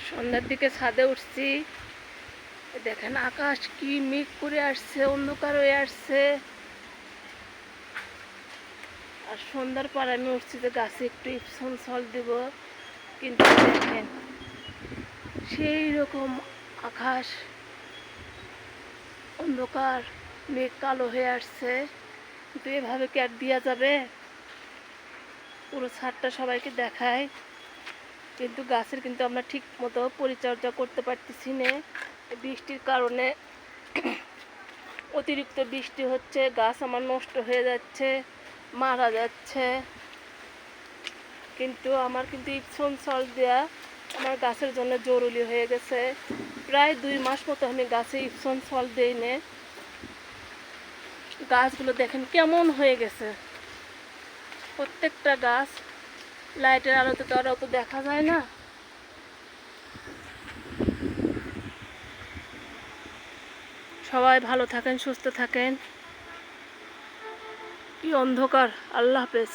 সন্ধ্যার দিকে ছাদে উঠছি, দেখেন আকাশ কি মেঘ করে আসছে, অন্ধকার হয়ে আসছে। আর সন্ধ্যার পর আমি উঠছি যে গাছে একটু ইপসন সল দিব, কিন্তু দেখেন সেই রকম আকাশ অন্ধকার, মেঘ কালো হয়ে আসছে। কিন্তু এভাবে কি আর দেওয়া যাবে? পুরো ছাদটা সবাইকে দেখায়, কিন্তু গাছের কিন্তু আমরা ঠিক মতো পরিচর্যা করতে পারতেছি না। বৃষ্টির কারণে অতিরিক্ত বৃষ্টি হচ্ছে, গাছ আমার নষ্ট হয়ে যাচ্ছে, মারা যাচ্ছে। কিন্তু আমার কিন্তু ইপসন সল্ট দেওয়া আমার গাছের জন্য জরুরি হয়ে গেছে। প্রায় 2 মাস মতো আমি গাছে ইপসন সল্ট দিই না। গাছগুলো দেখেন কেমন হয়ে গেছে, প্রত্যেকটা গাছ। লাইটের আলোতে তো আর অত দেখা যায় না। সবাই ভালো থাকেন, সুস্থ থাকেন। কি অন্ধকার! আল্লাহ হাফেজ।